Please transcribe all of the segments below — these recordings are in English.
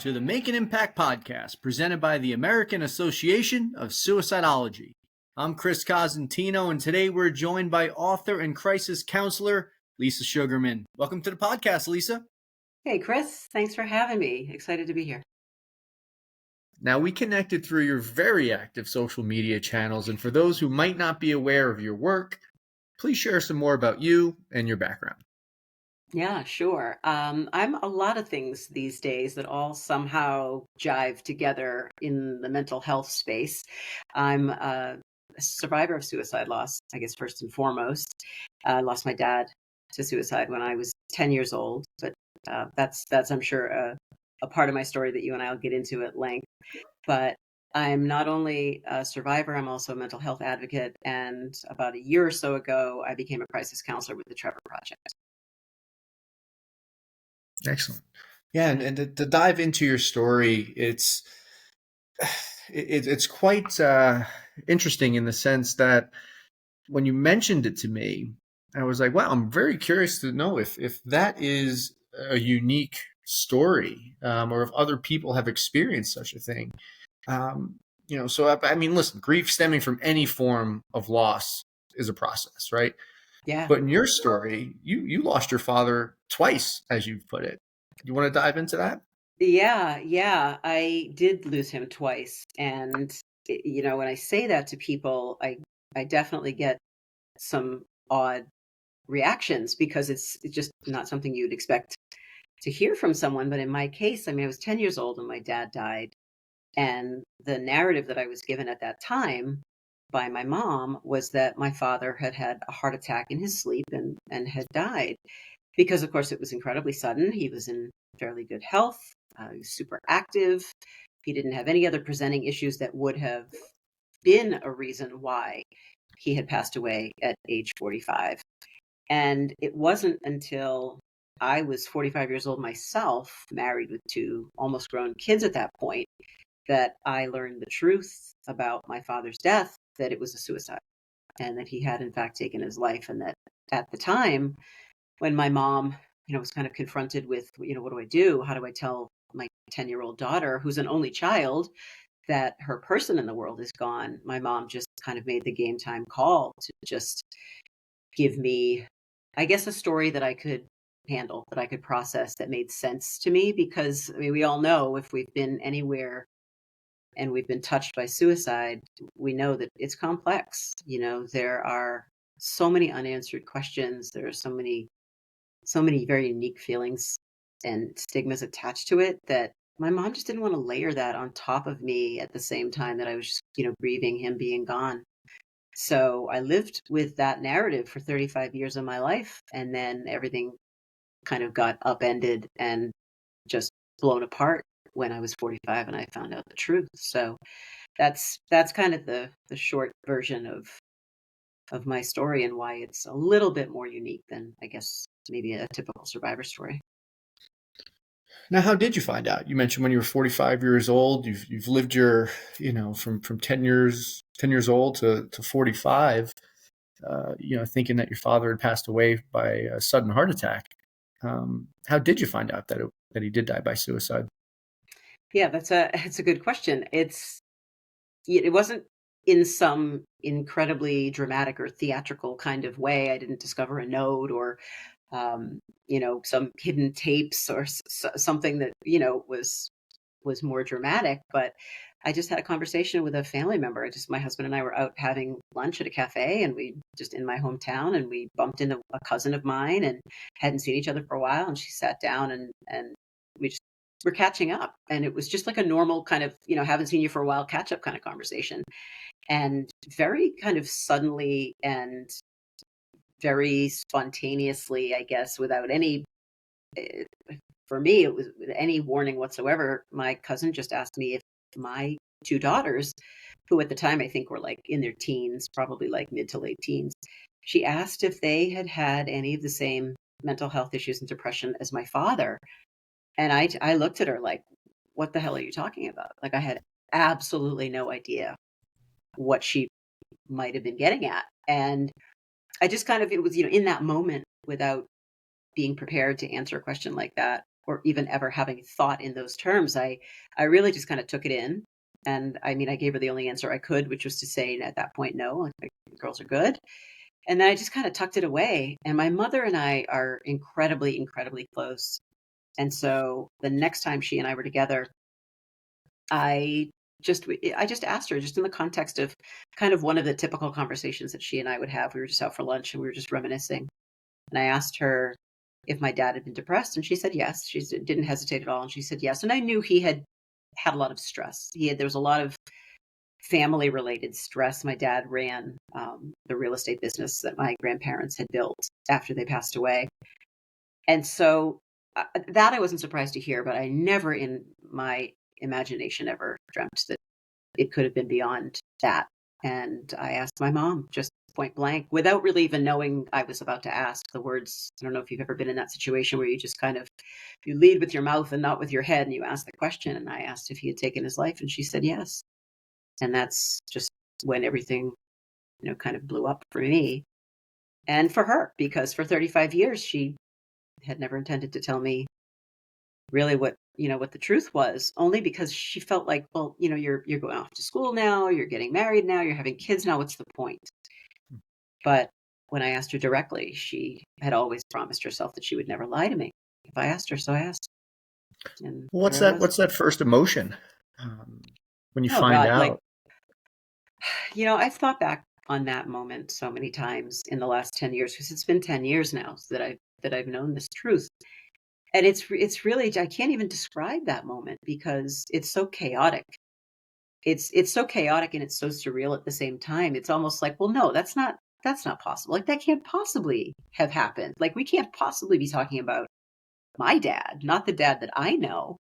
to the Make an Impact podcast presented by the American Association of Suicidology. I'm Chris Cosentino, and today we're joined by author and crisis counselor Lisa Sugarman. Welcome to the podcast, Lisa. Hey, Chris. Thanks for having me. Excited to be here. Now, we connected through your very active social media channels, and for those who might not be aware of your work, please share some more about you and your background. Yeah, sure. I'm a lot of things these days that all somehow jive together in the mental health space. I'm a survivor of suicide loss, I guess, first and foremost. I lost my dad to suicide when I was 10 years old, but that's I'm sure, a part of my story that you and I will get into at length. But I'm not only a survivor, I'm also a mental health advocate. And about a year or so ago, I became a crisis counselor with the Trevor Project. Excellent. Yeah, and to dive into your story, it's quite interesting in the sense that when you mentioned it to me, I was like, wow, I'm very curious to know if that is a unique story, or if other people have experienced such a thing. So I mean, listen, grief stemming from any form of loss is a process, right? Yeah. But in your story, you lost your father twice, as you've put it. You want to dive into that? Yeah. I did lose him twice. And, when I say that to people, I definitely get some odd reactions because it's just not something you'd expect to hear from someone. But in my case, I mean, I was 10 years old when my dad died. And the narrative that I was given at that time by my mom was that my father had had a heart attack in his sleep and had died. Because, of course, it was incredibly sudden. He was in fairly good health. He was super active. He didn't have any other presenting issues that would have been a reason why he had passed away at age 45. And it wasn't until I was 45 years old myself, married with two almost grown kids at that point, that I learned the truth about my father's death, that it was a suicide and that he had, in fact, taken his life. And that at the time, when my mom, was kind of confronted with, what do I do? How do I tell my 10-year-old daughter, who's an only child, that her person in the world is gone? My mom just kind of made the game time call to just give me, I guess, a story that I could handle, that I could process, that made sense to me. Because, I mean, we all know if we've been anywhere and we've been touched by suicide, we know that it's complex. There are so many unanswered questions. There are so many very unique feelings and stigmas attached to it that my mom just didn't want to layer that on top of me at the same time that I was just, grieving him being gone. So I lived with that narrative for 35 years of my life. And then everything kind of got upended and just blown apart when I was 45 and I found out the truth. So that's kind of the short version of my story and why it's a little bit more unique than, I guess, maybe a typical survivor story. Now, how did you find out? You mentioned when you were 45 years old, you've lived your, from 10 years old to 45, thinking that your father had passed away by a sudden heart attack. How did you find out that he did die by suicide? Yeah, it's a good question. It wasn't in some incredibly dramatic or theatrical kind of way. I didn't discover a note or some hidden tapes or something that, was more dramatic. But I just had a conversation with a family member. My husband and I were out having lunch at a cafe, and we just in my hometown, and we bumped into a cousin of mine and hadn't seen each other for a while. And she sat down and we just were catching up. And it was just like a normal kind of, haven't seen you for a while, catch up kind of conversation. And very kind of suddenly and very spontaneously, I guess, without any, for me, it was with any warning whatsoever. My cousin just asked me if my two daughters, who at the time I think were like in their teens, probably like mid to late teens, she asked if they had had any of the same mental health issues and depression as my father. And I looked at her like, what the hell are you talking about? Like, I had absolutely no idea what she might have been getting at. And I just kind of, it was, in that moment, without being prepared to answer a question like that, or even ever having thought in those terms. I really just kind of took it in. And I mean, I gave her the only answer I could, which was to say at that point, no, I think the girls are good. And then I just kind of tucked it away. And my mother and I are incredibly, incredibly close. And so the next time she and I were together, I I just asked her, just in the context of kind of one of the typical conversations that she and I would have. We were just out for lunch and we were just reminiscing. And I asked her if my dad had been depressed, and she said yes. She didn't hesitate at all, and she said yes. And I knew he had a lot of stress. There was a lot of family related stress. My dad ran the real estate business that my grandparents had built after they passed away, and so that I wasn't surprised to hear. But I never, in my imagination, ever dreamt that it could have been beyond that. And I asked my mom just point blank, without really even knowing I was about to ask the words. I don't know if you've ever been in that situation where you just kind of, you lead with your mouth and not with your head, and you ask the question. And I asked if he had taken his life, and she said yes. And that's just when everything, kind of blew up for me and for her, because for 35 years, she had never intended to tell me really what the truth was, only because she felt like, well, you're going off to school now, you're getting married now, you're having kids now, what's the point? But when I asked her directly, she had always promised herself that she would never lie to me. If I asked her, so I asked. And What's there I that? was. What's that first emotion um, when you Oh find God, like, out? I've thought back on that moment so many times in the last 10 years, because it's been 10 years now that I've known this truth. And it's really, I can't even describe that moment because it's so chaotic. It's so chaotic and it's so surreal at the same time. It's almost like, well, no, that's not possible. Like, that can't possibly have happened. Like, we can't possibly be talking about my dad, not the dad that I know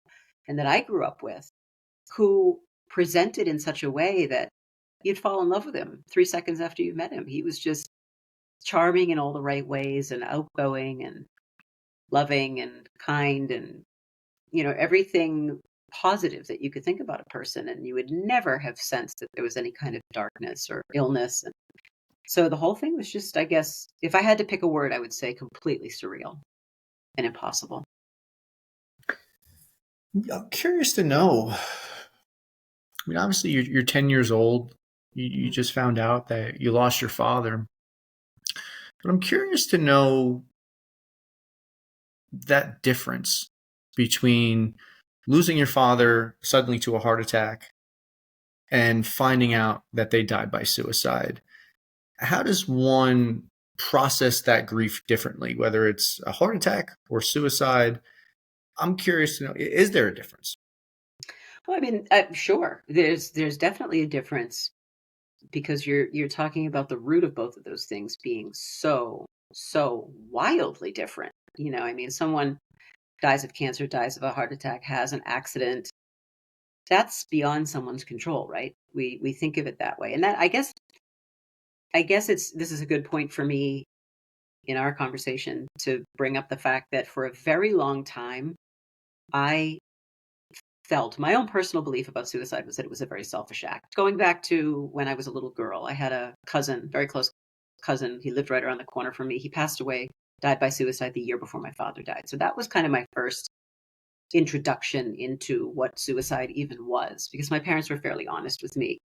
and that I grew up with, who presented in such a way that you'd fall in love with him 3 seconds after you met him. He was just charming in all the right ways and outgoing and loving and kind and, everything positive that you could think about a person. And you would never have sensed that there was any kind of darkness or illness. And so the whole thing was just, I guess, if I had to pick a word, I would say completely surreal and impossible. I'm curious to know. I mean, obviously, you're 10 years old. You Mm. just found out that you lost your father. But I'm curious to know that difference between losing your father suddenly to a heart attack and finding out that they died by suicide. How does one process that grief differently, whether it's a heart attack or suicide? I'm curious to know, is there a difference? Well, I mean, sure, there's definitely a difference, because you're talking about the root of both of those things being so wildly different. I mean, someone dies of cancer, dies of a heart attack, has an accident. That's beyond someone's control, right? We think of it that way, and that I guess this is a good point for me in our conversation to bring up the fact that for a very long time, I felt my own personal belief about suicide was that it was a very selfish act. Going back to when I was a little girl, I had a cousin, very close cousin. He lived right around the corner from me. He passed away, died by suicide the year before my father died. So that was kind of my first introduction into what suicide even was, because my parents were fairly honest with me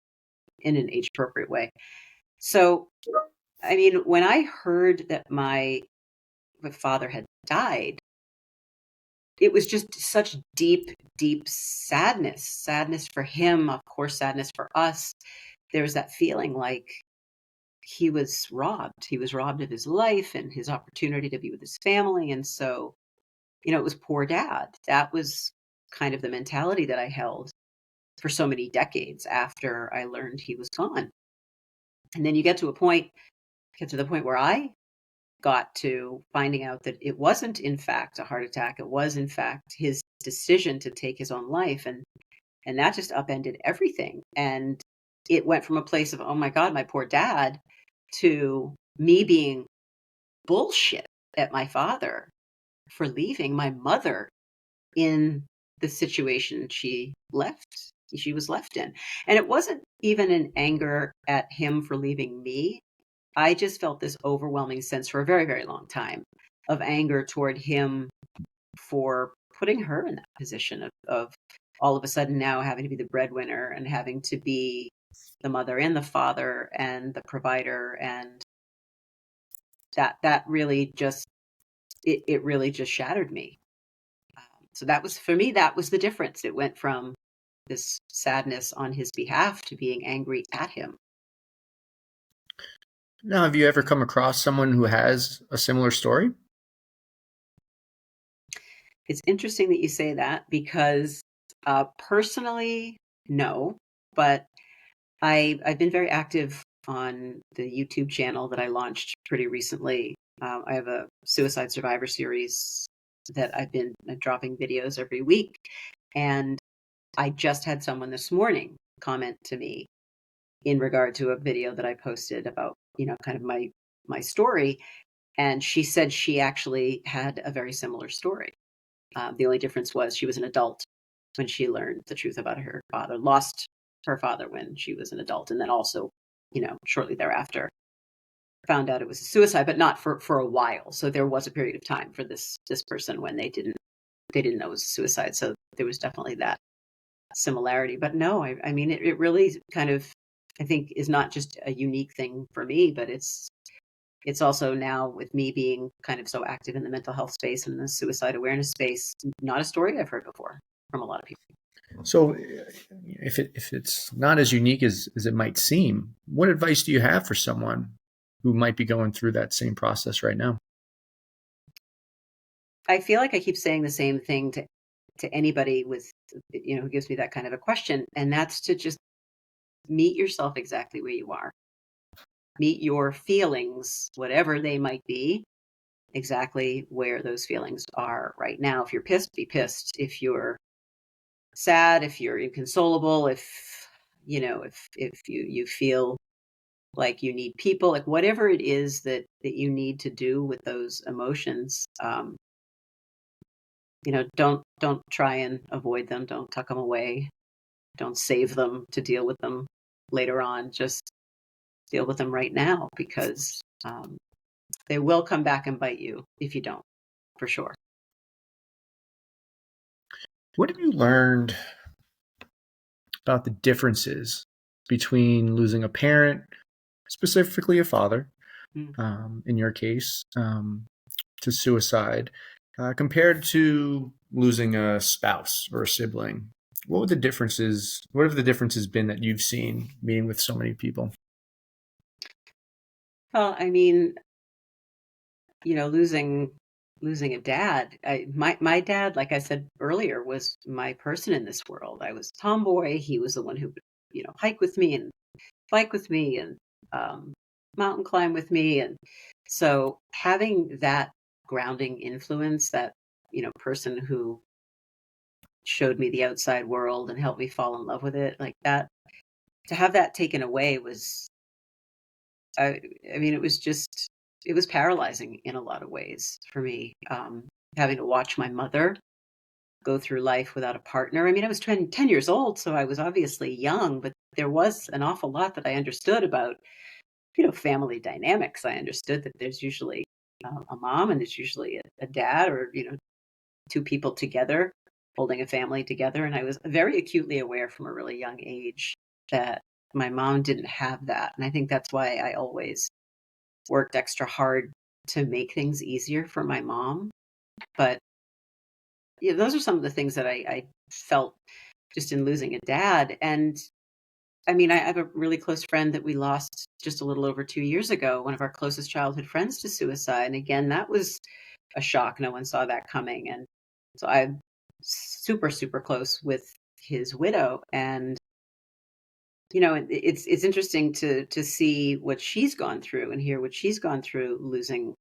in an age appropriate way. So, I mean, when I heard that my father had died, it was just such deep, deep sadness for him, of course, sadness for us. There was that feeling like he was robbed. He was robbed of his life and his opportunity to be with his family. And so, it was poor dad. That was kind of the mentality that I held for so many decades after I learned he was gone. And then you get to the point where I got to finding out that it wasn't in fact a heart attack. It was in fact his decision to take his own life. And that just upended everything. And it went from a place of, oh my God, my poor dad, to me being bullshit at my father for leaving my mother in the situation she was left in. And it wasn't even an anger at him for leaving me. I just felt this overwhelming sense for a very, very long time of anger toward him for putting her in that position of all of a sudden now having to be the breadwinner and having to be the mother and the father and the provider, and that really just it really just shattered me. So that was, for me, that was the difference. It went from this sadness on his behalf to being angry at him. Now, have you ever come across someone who has a similar story? It's interesting that you say that because personally, no, but I've been very active on the YouTube channel that I launched pretty recently. I have a suicide survivor series that I've been dropping videos every week, and I just had someone this morning comment to me in regard to a video that I posted about, kind of my story, and she said she actually had a very similar story. The only difference was she was an adult when she learned the truth about her father, lost her father when she was an adult, and then also, shortly thereafter, found out it was a suicide, but not for a while. So there was a period of time for this person when they didn't know it was a suicide. So there was definitely that similarity. But no, I mean, it really kind of, I think, is not just a unique thing for me, but it's also now, with me being kind of so active in the mental health space and the suicide awareness space, not a story I've heard before from a lot of people. So, if it's not as unique as it might seem, what advice do you have for someone who might be going through that same process right now? I feel like I keep saying the same thing to anybody with, who gives me that kind of a question, and that's to just meet yourself exactly where you are. Meet your feelings, whatever they might be, exactly where those feelings are right now. If you're pissed, be pissed. If you're sad, if you're inconsolable, if you feel like you need people, like whatever it is that you need to do with those emotions, don't try and avoid them, don't tuck them away, don't save them to deal with them later on. Just deal with them right now, because they will come back and bite you if you don't, for sure. What have you learned about the differences between losing a parent, specifically a father, Mm. in your case, to suicide, compared to losing a spouse or a sibling? What would the differences? What have the differences been that you've seen meeting with so many people? Well, I mean, losing a dad. My dad, like I said earlier, was my person in this world. I was a tomboy. He was the one who would, hike with me and bike with me and um, mountain climb with me, and so having that grounding influence, that person who showed me the outside world and helped me fall in love with it, like that, to have that taken away was, I, I mean, it was paralyzing in a lot of ways for me. Having to watch my mother go through life without a partner. I mean, I was 10 years old, so I was obviously young, but there was an awful lot that I understood about, family dynamics. I understood that there's usually a mom and there's usually a dad, or, two people together holding a family together. And I was very acutely aware from a really young age that my mom didn't have that. And I think that's why I always worked extra hard to make things easier for my mom. But yeah, those are some of the things that I felt just in losing a dad. And I mean, I have a really close friend that we lost just a little over 2 years ago, one of our closest childhood friends, to suicide. And again, that was a shock. No one saw that coming. And so I'm super, super close with his widow. And, it's interesting to see what she's gone through and hear what she's gone through losing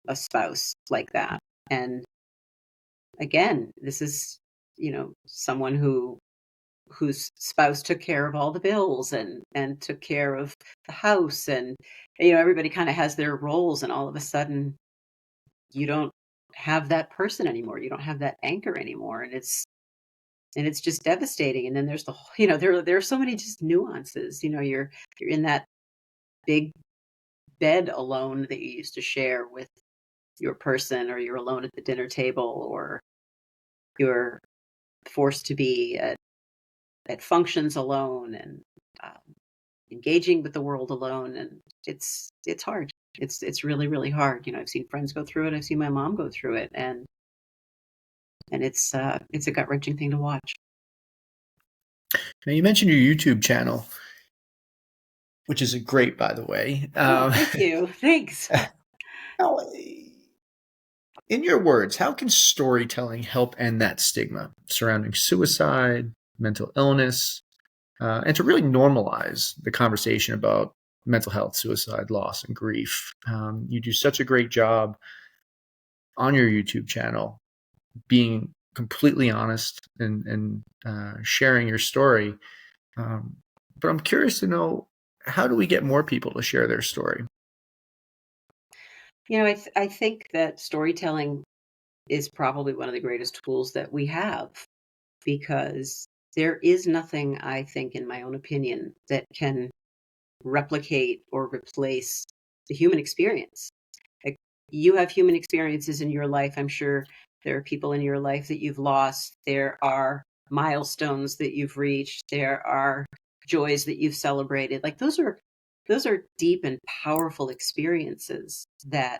a spouse like that. And again, this is, someone whose spouse took care of all the bills and took care of the house, and everybody kind of has their roles, and all of a sudden you don't have that person anymore, you don't have that anchor anymore, and it's just devastating. And then there's the whole, there are so many just nuances. You're in that big bed alone that you used to share with your person, or you're alone at the dinner table, or You're forced to be at functions alone and um, engaging with the world alone, and it's hard. It's really really hard. I've seen friends go through it. I've seen my mom go through it, and it's a gut wrenching thing to watch. Now, you mentioned your YouTube channel, which is great, by the way. Oh, thank you. Thanks. How, in your words, how can storytelling help end that stigma surrounding suicide, mental illness, and to really normalize the conversation about mental health, suicide, loss, and grief? You do such a great job on your YouTube channel being completely honest and sharing your story. But I'm curious to know, how do we get more people to share their story? I think that storytelling is probably one of the greatest tools that we have, because there is nothing, I think, in my own opinion, that can replicate or replace the human experience. Like, you have human experiences in your life. I'm sure there are people in your life that you've lost. There are milestones that you've reached. There are joys that you've celebrated. Like, those are deep and powerful experiences that,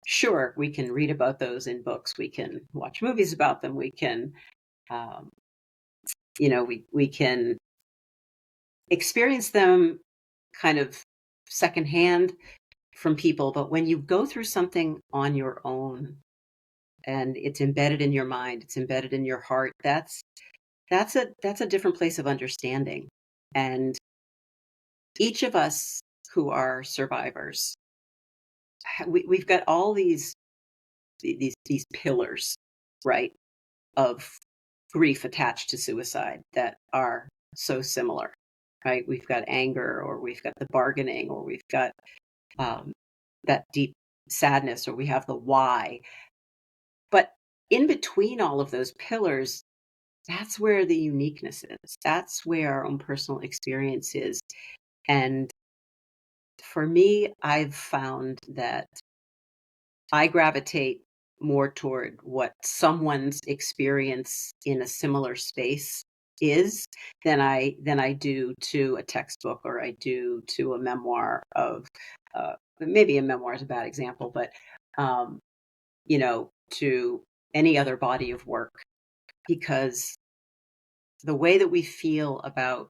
sure, we can read about those in books. We can watch movies about them. We can, um, we can experience them kind of secondhand from people. But when you go through something on your own and it's embedded in your mind, it's embedded in your heart, that's a different place of understanding. And each of us who are survivors, we've got all these pillars, right, of grief attached to suicide that are so similar, right? We've got anger, or we've got the bargaining, or we've got um, that deep sadness, or we have the why. But in between all of those pillars, that's where the uniqueness is. That's where our own personal experience is. And for me, I've found that I gravitate more toward what someone's experience in a similar space is than I do to a textbook, or I do to a memoir of maybe a memoir is a bad example, but um, to any other body of work, because the way that we feel about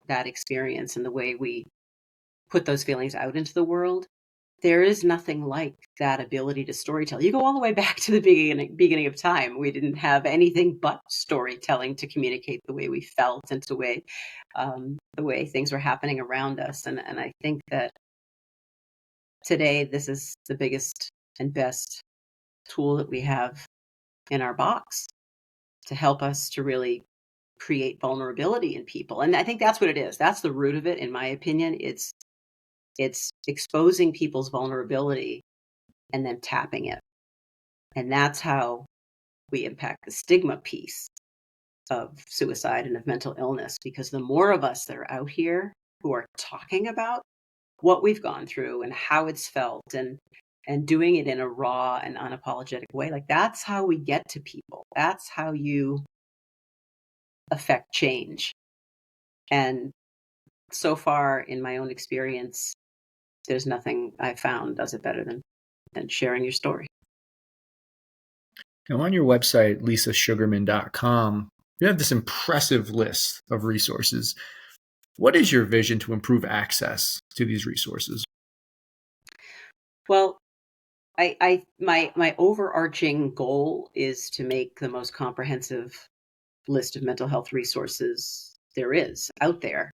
that experience and the way we put those feelings out into the world, there is nothing like that ability to storytell. You go all the way back to the beginning of time. We didn't have anything but storytelling to communicate the way we felt and the way things were happening around us. And I think that today this is the biggest and best tool that we have in our box to help us to really create vulnerability in people. And I think that's what it is. That's the root of it, in my opinion. It's exposing people's vulnerability and then tapping it. And that's how we impact the stigma piece of suicide and of mental illness, because the more of us that are out here who are talking about what we've gone through and how it's felt, and doing it in a raw and unapologetic way, like, that's how we get to people. That's how you affect change. And so far in my own experience, there's nothing I've found does it better than sharing your story. Now, on your website, lisasugarman.com, you have this impressive list of resources. What is your vision to improve access to these resources? Well, my overarching goal is to make the most comprehensive list of mental health resources there is out there.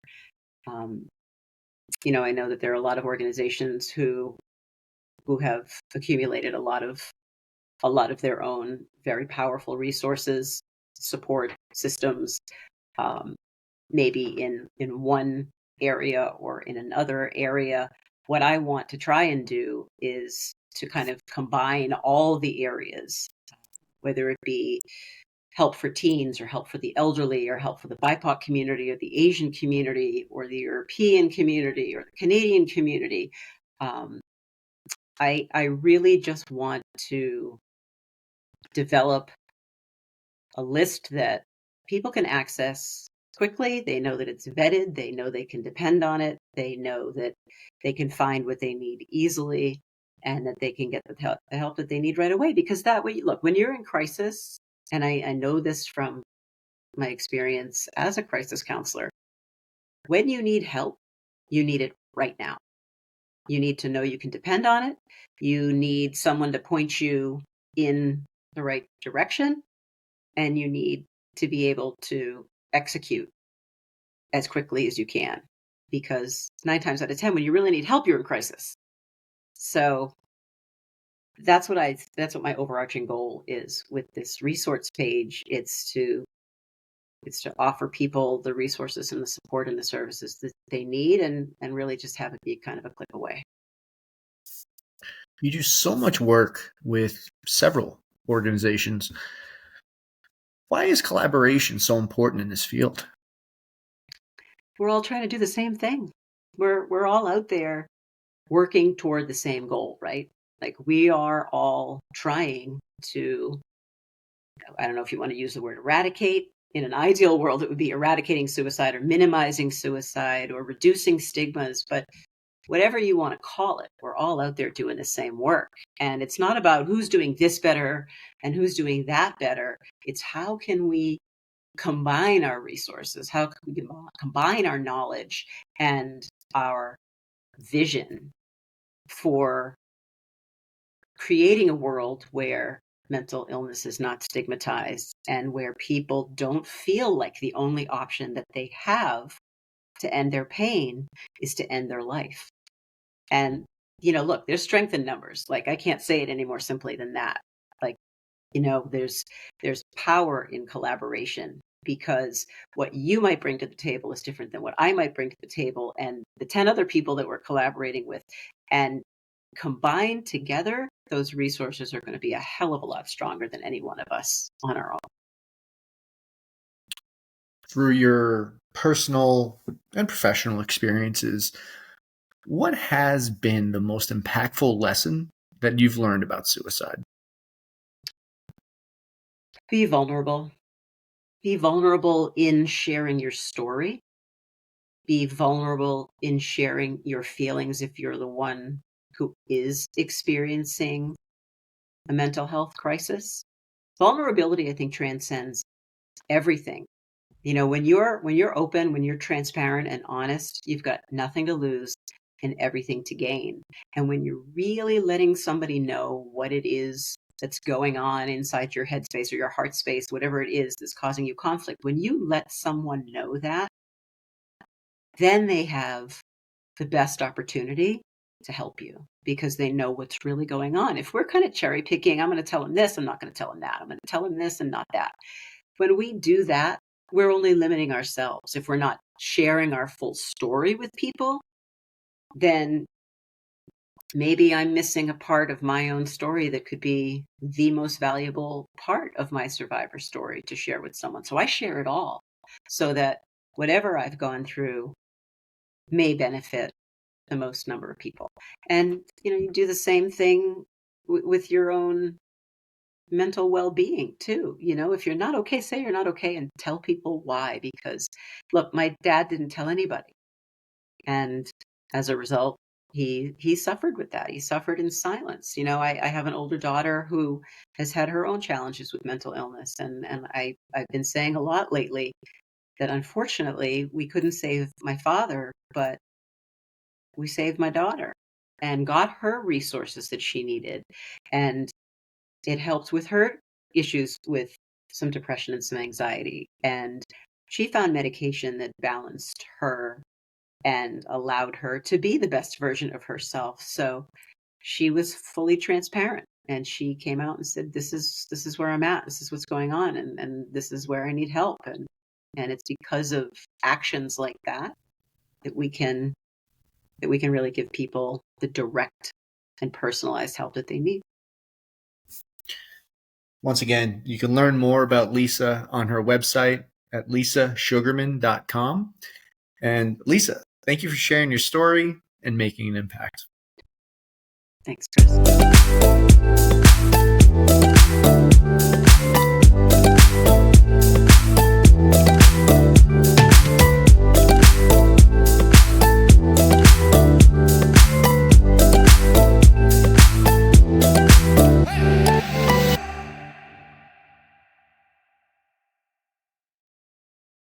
Um, I know that there are a lot of organizations who have accumulated a lot of their own very powerful resources, support systems, um, maybe in one area or in another area. What I want to try and do is to kind of combine all the areas, whether it be help for teens, or help for the elderly, or help for the BIPOC community, or the Asian community, or the European community, or the Canadian community. Um, I really just want to develop a list that people can access quickly. They know that it's vetted. They know they can depend on it. They know that they can find what they need easily and that they can get the help that they need right away. Because that way, look, when you're in crisis, and I know this from my experience as a crisis counselor, when you need help, you need it right now. You need to know you can depend on it. You need someone to point you in the right direction, and you need to be able to execute as quickly as you can, because 9 times out of 10, when you really need help, you're in crisis. So that's what my overarching goal is with this resource page. It's to offer people the resources and the support and the services that they need, and really just have it be kind of a click away. You do so much work with several organizations. Why is collaboration so important in this field? We're all trying to do the same thing. We're all out there working toward the same goal, right? Like, we are all trying to, I don't know if you want to use the word eradicate. In an ideal world, it would be eradicating suicide or minimizing suicide or reducing stigmas, but whatever you want to call it, we're all out there doing the same work. And it's not about who's doing this better and who's doing that better. It's how can we combine our resources? How can we combine our knowledge and our vision for creating a world where mental illness is not stigmatized and where people don't feel like the only option that they have to end their pain is to end their life. And, look, there's strength in numbers. Like, I can't say it any more simply than that. Like, there's power in collaboration, because what you might bring to the table is different than what I might bring to the table and the 10 other people that we're collaborating with. And combined together, those resources are going to be a hell of a lot stronger than any one of us on our own. Through your personal and professional experiences, what has been the most impactful lesson that you've learned about suicide? Be vulnerable. Be vulnerable in sharing your story. Be vulnerable in sharing your feelings if you're the one who is experiencing a mental health crisis. Vulnerability, I think, transcends everything. When you're open, when you're transparent and honest, you've got nothing to lose and everything to gain. And when you're really letting somebody know what it is that's going on inside your headspace or your heart space, whatever it is that's causing you conflict, when you let someone know that, then they have the best opportunity to help you, because they know what's really going on. If we're kind of cherry picking, I'm going to tell them this, I'm not going to tell them that, I'm going to tell them this and not that. When we do that, we're only limiting ourselves. If we're not sharing our full story with people, then maybe I'm missing a part of my own story that could be the most valuable part of my survivor story to share with someone. So I share it all, so that whatever I've gone through may benefit the most number of people. And, you do the same thing with your own mental well-being too. If you're not okay, say you're not okay and tell people why. Because look, my dad didn't tell anybody. And as a result, he suffered with that. He suffered in silence. I have an older daughter who has had her own challenges with mental illness. And I've been saying a lot lately that unfortunately we couldn't save my father, but we saved my daughter and got her resources that she needed. And it helped with her issues with some depression and some anxiety. And she found medication that balanced her and allowed her to be the best version of herself. So she was fully transparent, and she came out and said, this is where I'm at. This is what's going on. And this is where I need help. And it's because of actions like that we can really give people the direct and personalized help that they need. Once again, you can learn more about Lisa on her website at lisasugarman.com. And Lisa, thank you for sharing your story and making an impact. Thanks, Chris.